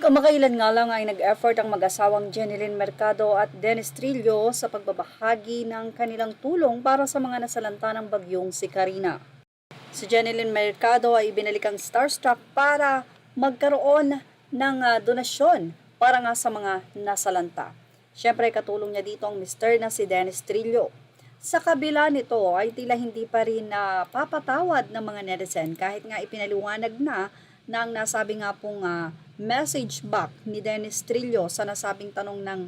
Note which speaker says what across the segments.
Speaker 1: Kamakailan nga lang ay nag-effort ang mag-asawang Jeneline Mercado at Dennis Trillo sa pagbabahagi ng kanilang tulong para sa mga nasalanta ng bagyong si Karina. Si Jeneline Mercado ay ibinalikang starstruck para magkaroon ng donasyon para nga sa mga nasalanta. Siyempre katulong niya dito ang Mr. na si Dennis Trillo. Sa kabila nito ay tila hindi pa rin napapatawad ng mga netizen kahit nga ipinaliwanag na ang nasabi nga pong message back ni Dennis Trillo sa nasabing tanong ng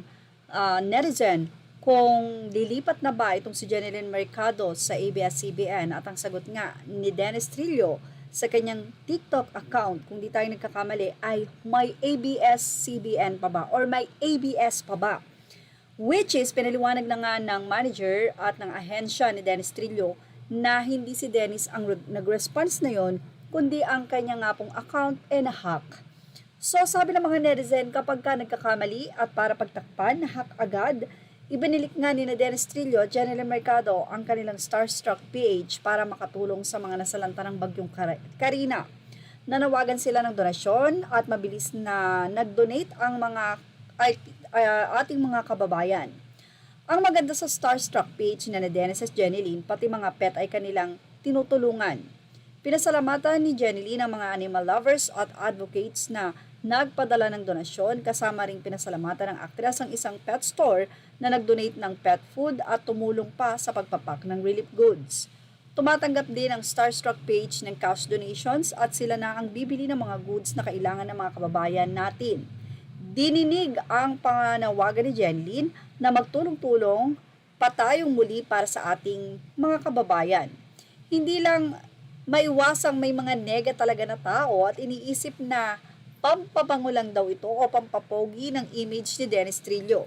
Speaker 1: netizen kung lilipat na ba itong si Jeneline Mercado sa ABS-CBN at ang sagot nga ni Dennis Trillo sa kanyang TikTok account, kung di tayo nagkakamali, ay may ABS-CBN pa ba or may ABS pa ba? Which is pinaliwanag na nga ng manager at ng ahensya ni Dennis Trillo na hindi si Dennis ang nag-response na yon, kundi ang kanya nga pong account ay na-hack. So sabi ng mga netizen, kapag ka nagkakamali at para pagtakpan, hack agad, ibinilik nga ni Dennis Trillo at Jeneline Mercado ang kanilang Starstruck PH para makatulong sa mga nasalanta ng bagyong Karina. Nanawagan sila ng donasyon at mabilis na nag-donate ang mga ating mga kababayan. Ang maganda sa Starstruck page na Dennis at Jeneline, pati mga pet ay kanilang tinutulungan. Pinasalamatan ni Jeneline ang mga animal lovers at advocates na nagpadala ng donasyon, kasama ring pinasalamatan ng aktres ang isang pet store na nag-donate ng pet food at tumulong pa sa pagpapak ng relief goods. Tumatanggap din ang Starstruck page ng cash donations at sila na ang bibili ng mga goods na kailangan ng mga kababayan natin. Dininig ang panganawagan ni Jeneline na magtulong-tulong patayong muli para sa ating mga kababayan. Hindi lang maiwasang may mga nega talaga na tao at iniisip na pampabango lang daw ito o pampapogi ng image ni Dennis Trillo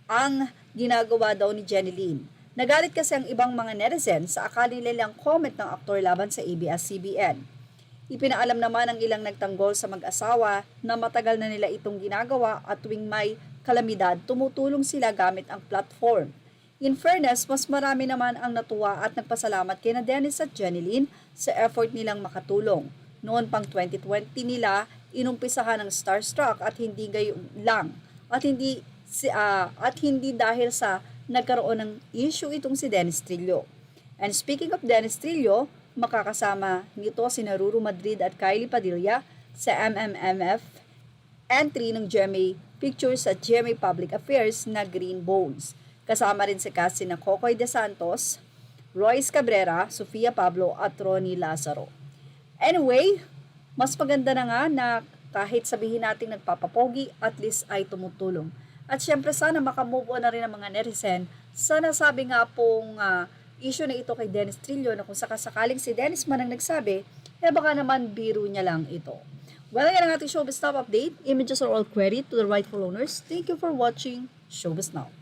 Speaker 1: ang ginagawa daw ni Jeneline. Nagalit kasi ang ibang mga netizens sa akala nilang comment ng aktor laban sa ABS-CBN. Ipinaalam naman ng ilang nagtanggol sa mag-asawa na matagal na nila itong ginagawa at tuwing may kalamidad, tumutulong sila gamit ang platform. In fairness, mas marami naman ang natuwa at nagpasalamat kina Dennis at Jeneline sa effort nilang makatulong. Noon pang 2020 nila inumpisahan ng Starstruck at hindi gayon lang at hindi dahil sa nagkaroon ng issue itong si Dennis Trillo. And speaking of Dennis Trillo, makakasama nito si Ruru Madrid at Kylie Padilla sa MMMF entry ng GMA Pictures at GMA Public Affairs na Green Bones. Kasama rin si cast na Kokoy De Santos, Royce Cabrera, Sofia Pablo at Ronnie Lazaro. Anyway, mas maganda na nga na kahit sabihin natin nagpapapogi, at least ay tumutulong. At syempre sana makamove on na rin ang mga netizen sa nasabi nga pong issue na ito kay Dennis Trillo na kung sakasakaling si Dennis man ang nagsabi, baka naman biro niya lang ito. Well, yan ang ating Showbiz Now update. Images are all credit to the rightful owners. Thank you for watching Showbiz Now.